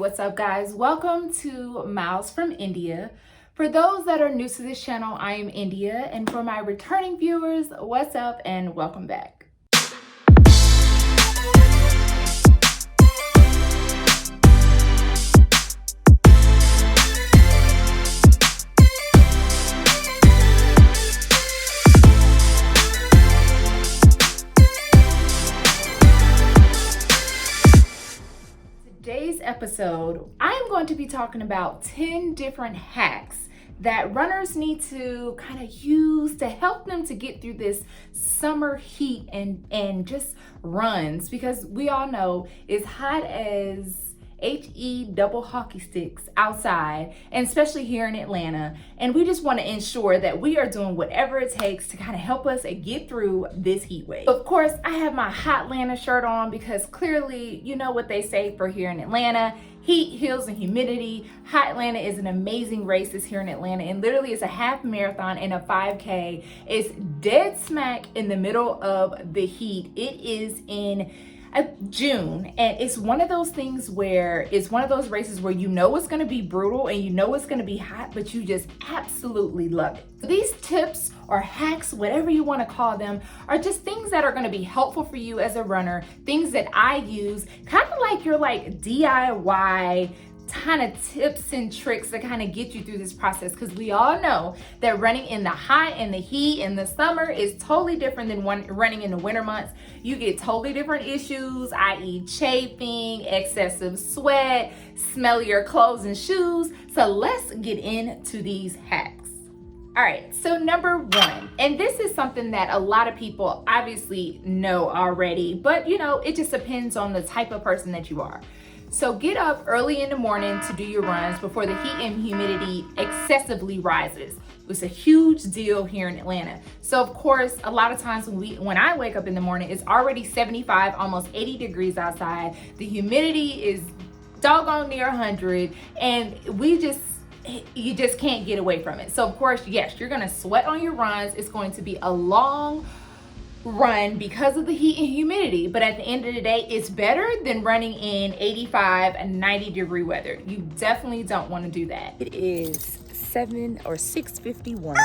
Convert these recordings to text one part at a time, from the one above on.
What's up, guys? Welcome to Miles from India. For those that are new to this channel, I am India, and for my returning viewers, what's up and welcome back. Today's episode, I am going to be talking about 10 different hacks that runners need to kind of use to help them to get through this summer heat and just runs, because we all know it's hot as HE double hockey sticks outside, and especially here in Atlanta, and we just want to ensure that we are doing whatever it takes to kind of help us get through this heat wave. Of course, I have my Hot Atlanta shirt on because clearly, you know what they say for here in Atlanta: heat, hills, and humidity. Hot Atlanta is an amazing race this here in Atlanta, and literally it's a half marathon and a 5K. It's dead smack in the middle of the heat. It is in June, and it's one of those things where it's one of those races where you know it's going to be brutal and you know it's going to be hot, but you just absolutely love it. These tips or hacks, whatever you want to call them, are just things that are going to be helpful for you as a runner, things that I use, kind of like your DIY kind of tips and tricks that kind of get you through this process, because we all know that running in the hot and the heat in the summer is totally different than running in the winter months. You get totally different issues, i.e. chafing, excessive sweat, smellier clothes and shoes. So let's get into these hacks. All right, so number one, and this is something that a lot of people obviously know already, but you know, it just depends on the type of person that you are. So get up early in the morning to do your runs before the heat and humidity excessively rises. It's a huge deal here in Atlanta. So of course, a lot of times when I wake up in the morning, it's already 75, almost 80 degrees outside. The humidity is doggone near 100, and you just can't get away from it. So of course, yes, you're gonna sweat on your runs. It's going to be a long run because of the heat and humidity, but at the end of the day, it's better than running in 85 and 90 degree weather. You definitely don't want to do that. It is 6:51.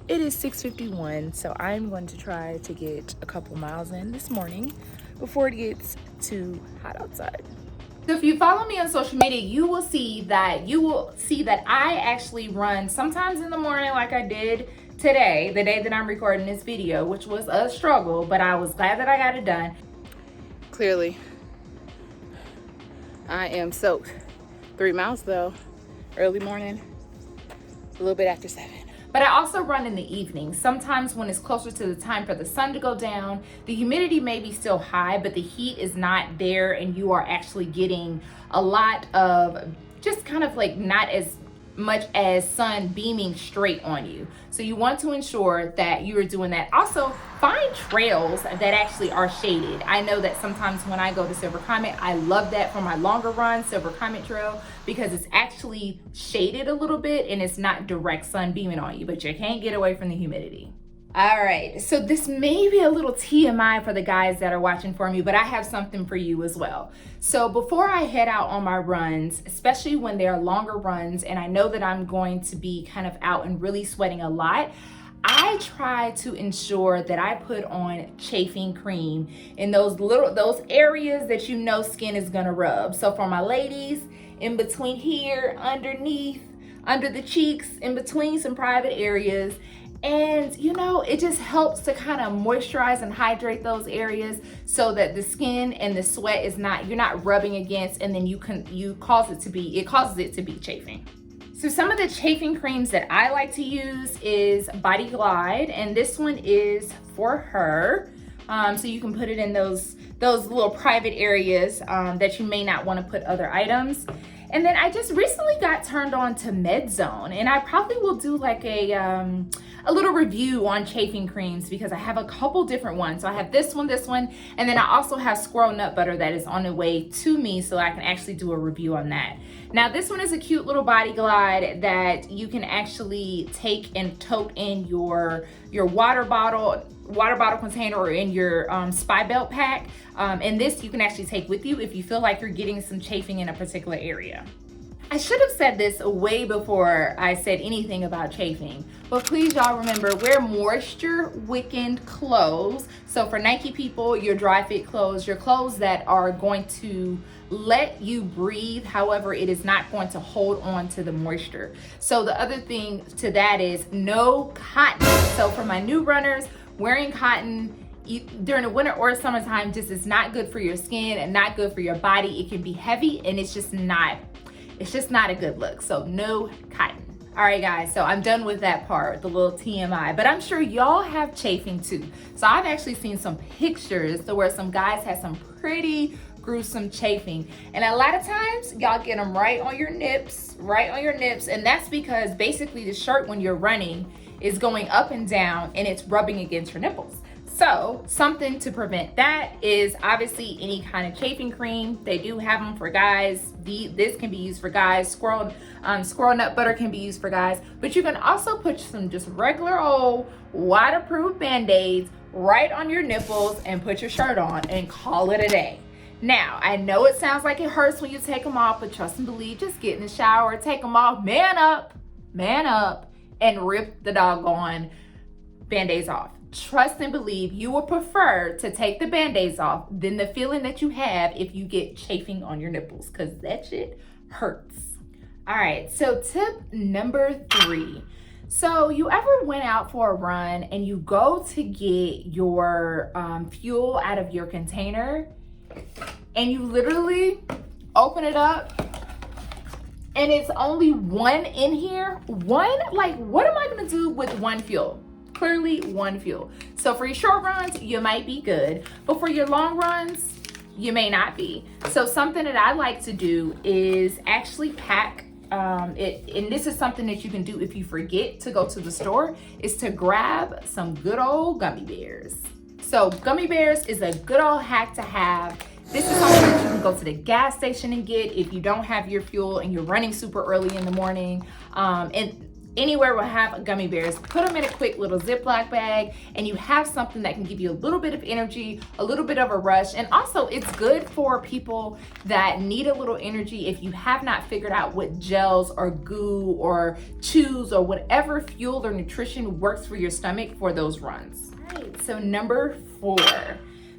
It is 6:51, so I'm going to try to get a couple miles in this morning before it gets too hot outside. So if you follow me on social media, you will see that I actually run sometimes in the morning, like I did today, the day that I'm recording this video, which was a struggle, but I was glad that I got it done. Clearly, I am soaked. 3 miles though, early morning, a little bit after 7. But I also run in the evening. Sometimes when it's closer to the time for the sun to go down, the humidity may be still high, but the heat is not there, and you are actually getting a lot of just kind of like not as much as sun beaming straight on you. So you want to ensure that you are doing that. Also, find trails that actually are shaded. I know that sometimes when I go to Silver Comet, I love that for my longer run, Silver Comet Trail, because it's actually shaded a little bit and it's not direct sun beaming on you, but you can't get away from the humidity. All right, so this may be a little TMI for the guys that are watching for me, but I have something for you as well. So before I head out on my runs, especially when they are longer runs, and I know that I'm going to be kind of out and really sweating a lot, I try to ensure that I put on chafing cream in those areas that you know skin is gonna rub. So for my ladies, in between here, underneath, under the cheeks, in between some private areas. And you know, it just helps to kind of moisturize and hydrate those areas so that the skin and the sweat is you're not rubbing against, and then it causes it to be chafing. So some of the chafing creams that I like to use is Body Glide, and this one is for her. So you can put it in those little private areas that you may not want to put other items. And then I just recently got turned on to MedZone, and I probably will do like a a little review on chafing creams because I have a couple different ones. So I have this one, and then I also have squirrel nut butter that is on the way to me, so I can actually do a review on that. Now this one is a cute little body glide that you can actually take and tote in your water bottle container or in your spy belt pack. And this you can actually take with you if you feel like you're getting some chafing in a particular area. I should have said this way before I said anything about chafing, but please y'all remember, wear moisture wicking clothes. So for Nike people, your dry fit clothes, your clothes that are going to let you breathe, however it is not going to hold on to the moisture. So the other thing to that is no cotton. So for my new runners, wearing cotton during the winter or summertime just is not good for your skin and not good for your body. It can be heavy and it's just not a good look. So no cotton. All right guys, so I'm done with that part, the little TMI, but I'm sure y'all have chafing too. So I've actually seen some pictures to where some guys had some pretty gruesome chafing, and a lot of times y'all get them right on your nips, and that's because basically the shirt when you're running is going up and down and it's rubbing against your nipples. So something to prevent that is obviously any kind of chafing cream. They do have them for guys. This can be used for guys. Squirrel nut butter can be used for guys, but you can also put some just regular old waterproof band-aids right on your nipples and put your shirt on and call it a day. Now, I know it sounds like it hurts when you take them off, but trust and believe, just get in the shower, take them off, man up, and rip the doggone band-aids off. Trust and believe, you will prefer to take the band-aids off than the feeling that you have if you get chafing on your nipples, because that shit hurts. All right, so tip number 3. So you ever went out for a run and you go to get your fuel out of your container and you literally open it up and it's only one in here? One? Like, what am I gonna do with one fuel? Clearly one fuel. So for your short runs, you might be good, but for your long runs, you may not be. So something that I like to do is actually pack it, and this is something that you can do if you forget to go to the store, is to grab some good old gummy bears. So gummy bears is a good old hack to have. This is something that you can go to the gas station and get if you don't have your fuel and you're running super early in the morning. And anywhere will have gummy bears. Put them in a quick little Ziploc bag and you have something that can give you a little bit of energy, a little bit of a rush. And also it's good for people that need a little energy if you have not figured out what gels or goo or chews or whatever fuel or nutrition works for your stomach for those runs. All right, so number 4.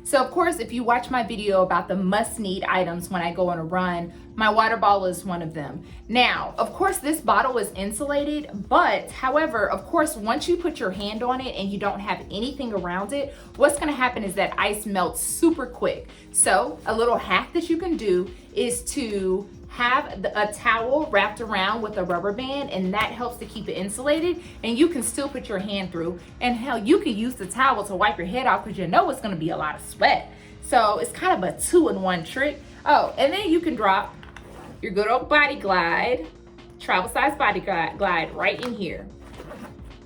So of course, if you watch my video about the must-need items when I go on a run, my water bottle is one of them. Now, of course, this bottle is insulated, but however, of course, once you put your hand on it and you don't have anything around it, what's gonna happen is that ice melts super quick. So a little hack that you can do is to have a towel wrapped around with a rubber band, and that helps to keep it insulated, and you can still put your hand through, and hell, you can use the towel to wipe your head off because you know it's going to be a lot of sweat. So it's kind of a 2-in-1 trick. Oh, and then you can drop your good old body glide, travel size body glide right in here,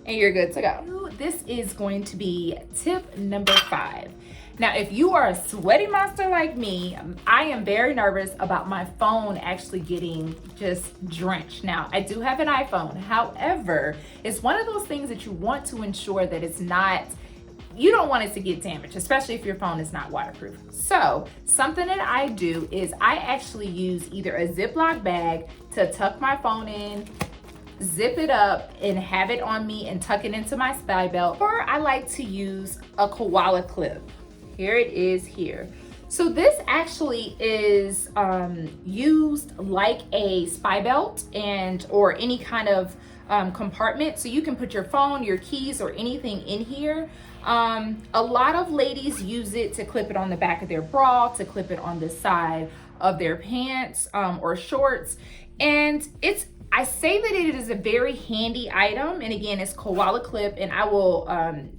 and you're good to go. This is going to be tip number 5. Now, if you are a sweaty monster like me, I am very nervous about my phone actually getting just drenched. Now, I do have an iPhone. However, it's one of those things that you want to ensure that it's not, you don't want it to get damaged, especially if your phone is not waterproof. So something that I do is I actually use either a Ziploc bag to tuck my phone in, zip it up and have it on me and tuck it into my spy belt, or I like to use a koala clip. Here it is here. So this actually is used like a spy belt or any kind of compartment. So you can put your phone, your keys, or anything in here. A lot of ladies use it to clip it on the back of their bra, to clip it on the side of their pants or shorts. And I say that it is a very handy item, and again, it's koala clip, and I will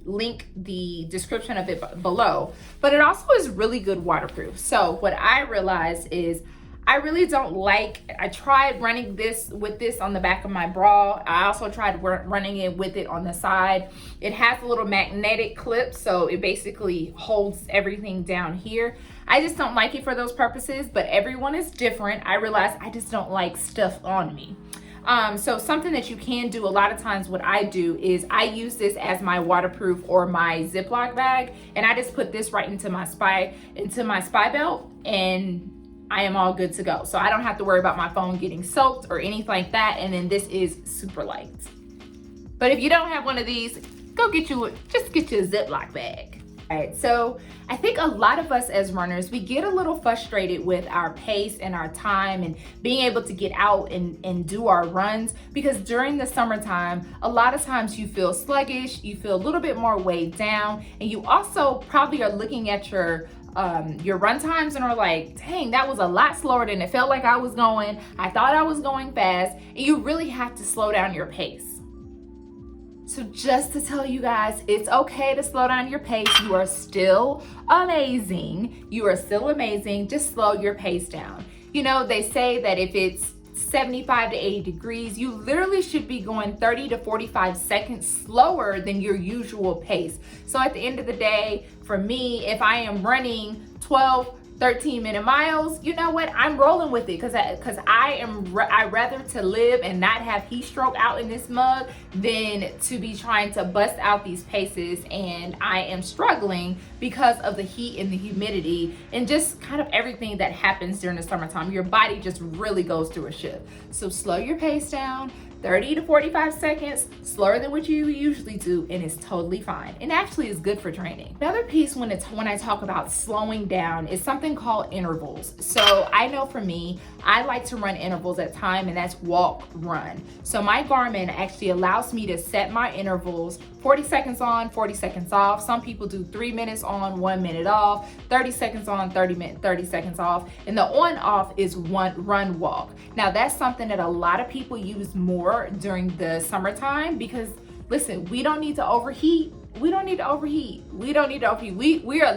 link the description of it below, but it also is really good waterproof. So what I realized is I really don't like, I tried running this with this on the back of my bra. I also tried running it with it on the side. It has a little magnetic clip, so it basically holds everything down here. I just don't like it for those purposes, but everyone is different. I realize I just don't like stuff on me. So something that you can do a lot of times, what I do is I use this as my waterproof or my Ziploc bag, and I just put this right into my spy belt, and I am all good to go. So I don't have to worry about my phone getting soaked or anything like that. And then this is super light. But if you don't have one of these, just get you a Ziploc bag. All right, so I think a lot of us as runners, we get a little frustrated with our pace and our time and being able to get out and do our runs, because during the summertime, a lot of times you feel sluggish, you feel a little bit more weighed down, and you also probably are looking at your run times and are like, dang, that was a lot slower than it felt like I was going. I thought I was going fast, and you really have to slow down your pace. So just to tell you guys, it's okay to slow down your pace. You are still amazing. You are still amazing. Just slow your pace down. You know, they say that if it's 75 to 80 degrees, you literally should be going 30 to 45 seconds slower than your usual pace. So at the end of the day, for me, if I am running 12, 13-minute miles, you know what? I'm rolling with it because I rather to live and not have heat stroke out in this mug than to be trying to bust out these paces, and I am struggling because of the heat and the humidity and just kind of everything that happens during the summertime. Your body just really goes through a shift. So slow your pace down. 30 to 45 seconds slower than what you usually do, and it's totally fine, and actually is good for training. Another piece when I talk about slowing down is something called intervals. So I know for me, I like to run intervals at time, and that's walk, run. So my Garmin actually allows me to set my intervals 40 seconds on, 40 seconds off. Some people do 3 minutes on, 1 minute off, 30 seconds on, 30 seconds off, and the on off is one run walk. Now that's something that a lot of people use more during the summertime, because listen, we don't need to overheat. We are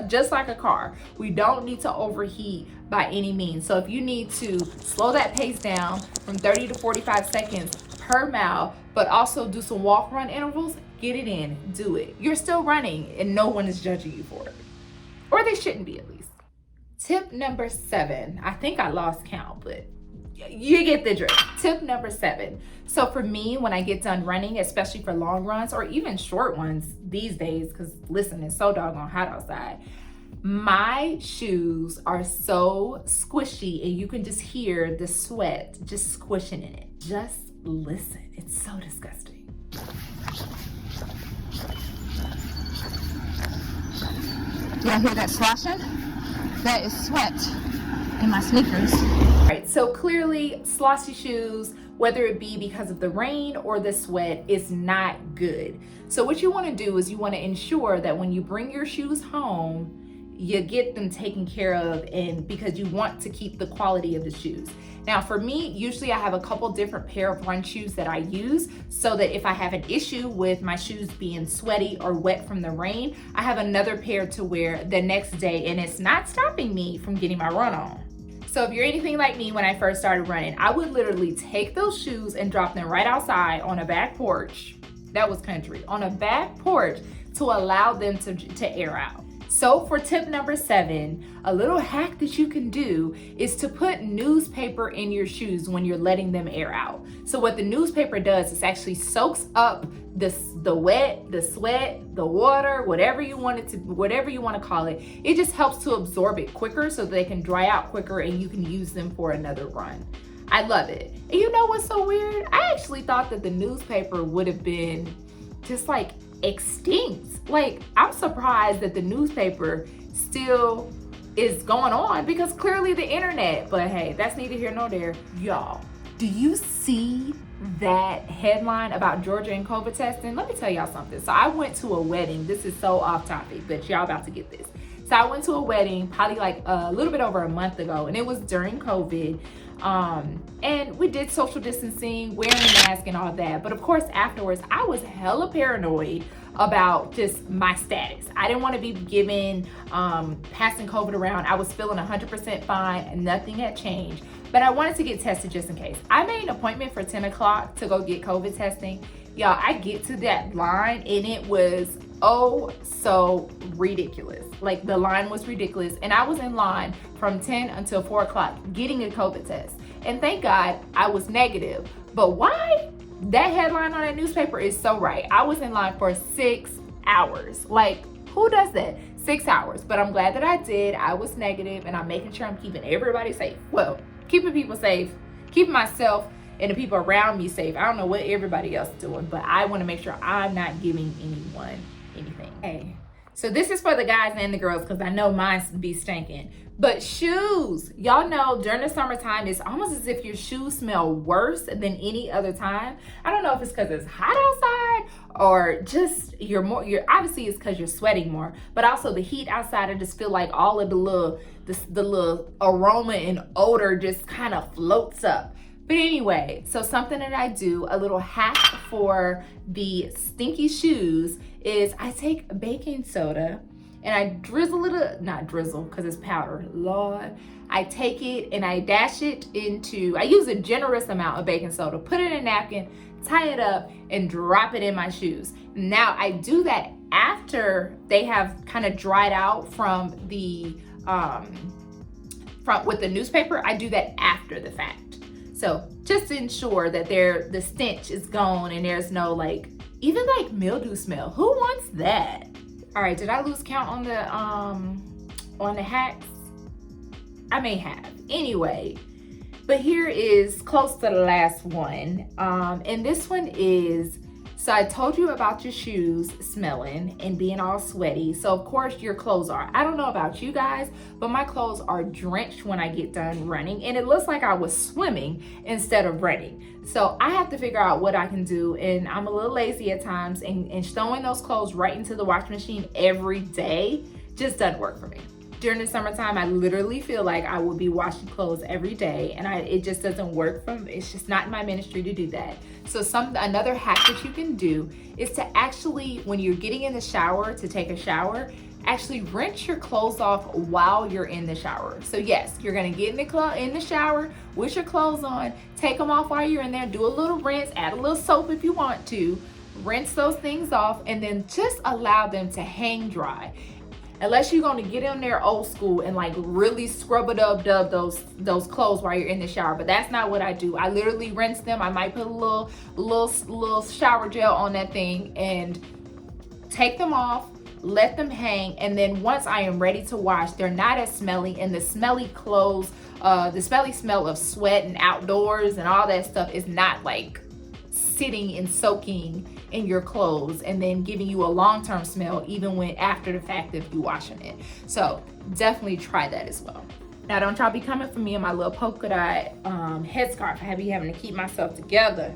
just like a car. We don't need to overheat by any means. So if you need to slow that pace down from 30 to 45 seconds per mile, but also do some walk run intervals, get it in, do it. You're still running and no one is judging you for it. Or they shouldn't be, at least. Tip number 7. I think I lost count, but you get the drift. Tip number 7. So for me, when I get done running, especially for long runs or even short ones these days, because listen, it's so doggone hot outside, my shoes are so squishy and you can just hear the sweat just squishing in it. Just listen, it's so disgusting. Do y'all hear that sloshing? That is sweat in my sneakers. All right, so clearly sloshy shoes, whether it be because of the rain or the sweat, is not good. So what you want to do is you want to ensure that when you bring your shoes home, you get them taken care of, and because you want to keep the quality of the shoes. Now for me, usually I have a couple different pair of run shoes that I use, so that if I have an issue with my shoes being sweaty or wet from the rain, I have another pair to wear the next day, and it's not stopping me from getting my run on. So if you're anything like me, when I first started running, I would literally take those shoes and drop them right outside on a back porch. That was country. On a back porch to allow them to air out. So for tip number 7, a little hack that you can do is to put newspaper in your shoes when you're letting them air out. So what the newspaper does is actually soaks up the wet, the sweat, the water, whatever you want to call it. It just helps to absorb it quicker so they can dry out quicker and you can use them for another run. I love it. And you know what's so weird? I actually thought that the newspaper would have been just like extinct. Like, I'm surprised that the newspaper still is going on, because clearly the internet, but hey, that's neither here nor there. Y'all, do you see that headline about Georgia and COVID testing? Let me tell y'all something. So I went to a wedding. This is so off topic, but y'all about to get this. So I went to a wedding probably like a little bit over a month ago, and it was during COVID. And we did social distancing, wearing a mask and all that. But of course, afterwards, I was hella paranoid about just my status. I didn't want to be given, passing COVID around. I was feeling 100% fine and nothing had changed. But I wanted to get tested just in case. I made an appointment for 10 o'clock to go get COVID testing. Y'all, I get to that line and it was so ridiculous. Like, the line was ridiculous. And I was in line from 10 until 4 o'clock getting a COVID test. And thank God I was negative. But why? That headline on that newspaper is so right. I was in line for 6 hours. Like, who does that? 6 hours. But I'm glad that I did. I was negative, and I'm making sure I'm keeping everybody safe. Well, keeping people safe, keeping myself and the people around me safe. I don't know what everybody else is doing, but I want to make sure I'm not giving anyone anything. Hey, so this is for the guys and the girls, because I know mine be stinking. But shoes, y'all know during the summertime, it's almost as if your shoes smell worse than any other time. I don't know if it's because it's hot outside or just you're obviously it's because you're sweating more, but also the heat outside, I just feel like all of the little aroma and odor just kind of floats up. But anyway, so something that I do, a little hack for the stinky shoes, is I take baking soda and I drizzle it, not drizzle because it's powder, Lord. I take it and I dash it into, I use a generous amount of baking soda, put it in a napkin, tie it up, and drop it in my shoes. Now I do that after they have kind of dried out from the, with the newspaper. I do that after the fact. So just to ensure that the stench is gone and there's no even mildew smell. Who wants that? All right, did I lose count on the hacks? I may have. Anyway, but here is close to the last one. And this one is, so I told you about your shoes smelling and being all sweaty. So of course your clothes are. I don't know about you guys, but my clothes are drenched when I get done running, and it looks like I was swimming instead of running. So I have to figure out what I can do, and I'm a little lazy at times, and throwing those clothes right into the washing machine every day just doesn't work for me. During the summertime, I literally feel like I would be washing clothes every day, and it just doesn't work for me. It's just not in my ministry to do that. So another hack that you can do is to actually, when you're getting in the shower to take a shower, actually rinse your clothes off while you're in the shower. So yes, you're gonna get in the shower with your clothes on, take them off while you're in there, do a little rinse, add a little soap if you want to, rinse those things off, and then just allow them to hang dry. Unless you're gonna get in there old school and really scrub it up, dub those clothes while you're in the shower. But that's not what I do. I literally rinse them. I might put a little shower gel on that thing and take them off, let them hang, and then once I am ready to wash, they're not as smelly, and the smelly clothes, the smelly smell of sweat and outdoors and all that stuff is not sitting and soaking in your clothes and then giving you a long-term smell even when after the fact of you washing it. So definitely try that as well. Now don't y'all be coming for me in my little polka dot headscarf. I be having to keep myself together.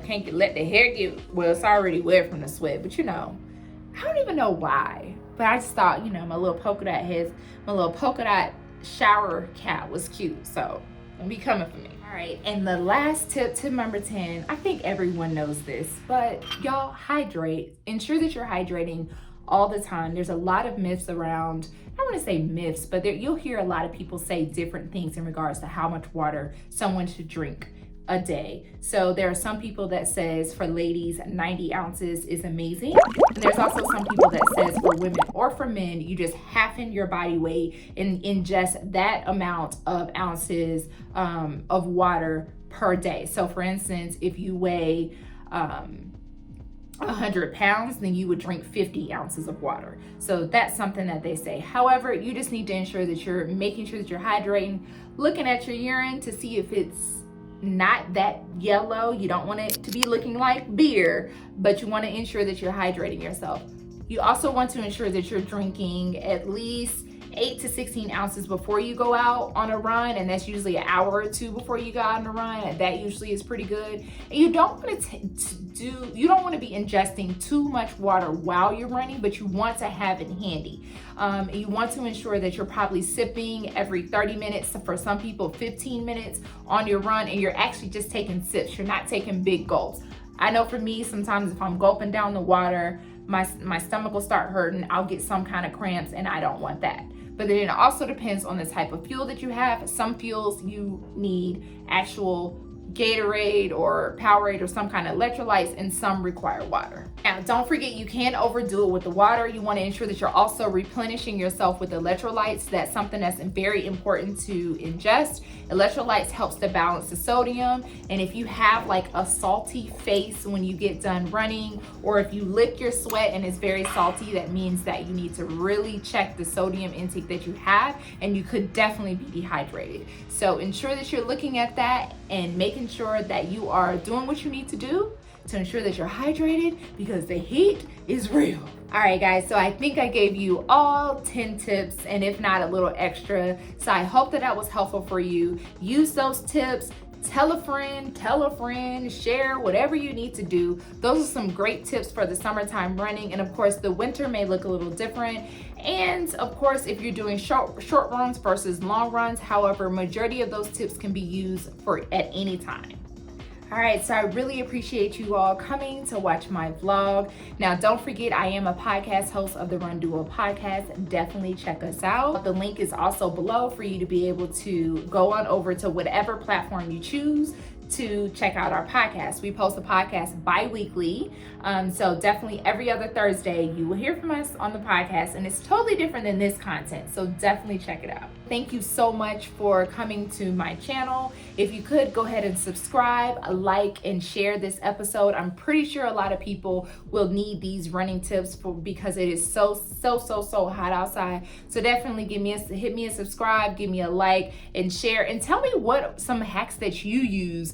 Can't let the hair get, well, it's already wet from the sweat, but I don't even know why, but I just thought, my little polka dot shower cap was cute. So don't be coming for me. All right, and the last tip number 10, I think everyone knows this, but y'all, hydrate. Ensure that you're hydrating all the time. There's a lot of myths around, I want to say myths, but you'll hear a lot of people say different things in regards to how much water someone should drink a day. So there are some people that says for ladies 90 ounces is amazing, and there's also some people that says for women or for men you just halfen your body weight and ingest that amount of ounces of water per day. So for instance, if you weigh 100 pounds, then you would drink 50 ounces of water. So that's something that they say. However, you just need to ensure that you're making sure that you're hydrating, looking at your urine to see if it's not that yellow. You don't want it to be looking like beer, but you want to ensure that you're hydrating yourself. You also want to ensure that you're drinking at least 8 to 16 ounces before you go out on a run, and that's usually an hour or two before you go out on a run. That usually is pretty good. And you don't want to be ingesting too much water while you're running, but you want to have it handy. You want to ensure that you're probably sipping every 30 minutes, for some people 15 minutes on your run, and you're actually just taking sips. You're not taking big gulps. I know for me, sometimes if I'm gulping down the water, my stomach will start hurting. I'll get some kind of cramps, and I don't want that. But then it also depends on the type of fuel that you have. Some fuels you need actual Gatorade or Powerade or some kind of electrolytes, and some require water. Now, don't forget, you can't overdo it with the water. You want to ensure that you're also replenishing yourself with electrolytes. That's something that's very important to ingest. Electrolytes helps to balance the sodium, and if you have like a salty face when you get done running, or if you lick your sweat and it's very salty, that means that you need to really check the sodium intake that you have, and you could definitely be dehydrated. So ensure that you're looking at that and making sure that you are doing what you need to do to ensure that you're hydrated, because the heat is real. All right, guys, so I think I gave you all 10 tips, and if not, a little extra. So I hope that was helpful for you. Use those tips. Tell a friend, share, whatever you need to do. Those are some great tips for the summertime running. And of course, the winter may look a little different. And of course, if you're doing short runs versus long runs, however, majority of those tips can be used at any time. All right, so I really appreciate you all coming to watch my vlog. Now, don't forget, I am a podcast host of the Run Duo podcast. Definitely check us out. The link is also below for you to be able to go on over to whatever platform you choose to check out our podcast. We post a podcast bi-weekly. So definitely every other Thursday, you will hear from us on the podcast, and it's totally different than this content. So definitely check it out. Thank you so much for coming to my channel. If you could go ahead and subscribe, like, and share this episode. I'm pretty sure a lot of people will need these running tips because it is so hot outside. So definitely hit me a subscribe, give me a like, and share, and tell me what some hacks that you use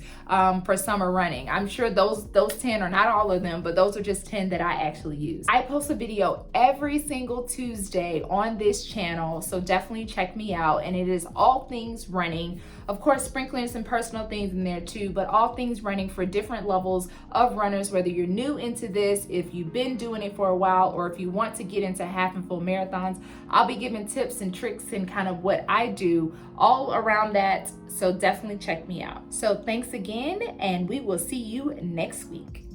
for summer running. I'm sure those 10 are not all of them, but those are just 10 that I actually use. I post a video every single Tuesday on this channel, so definitely check me out. And it is all things running. Of course, sprinkling some personal things in there too, but all things running for different levels of runners, whether you're new into this, if you've been doing it for a while, or if you want to get into half and full marathons. I'll be giving tips and tricks and kind of what I do all around that. So definitely check me out. So thanks again, and we will see you next week.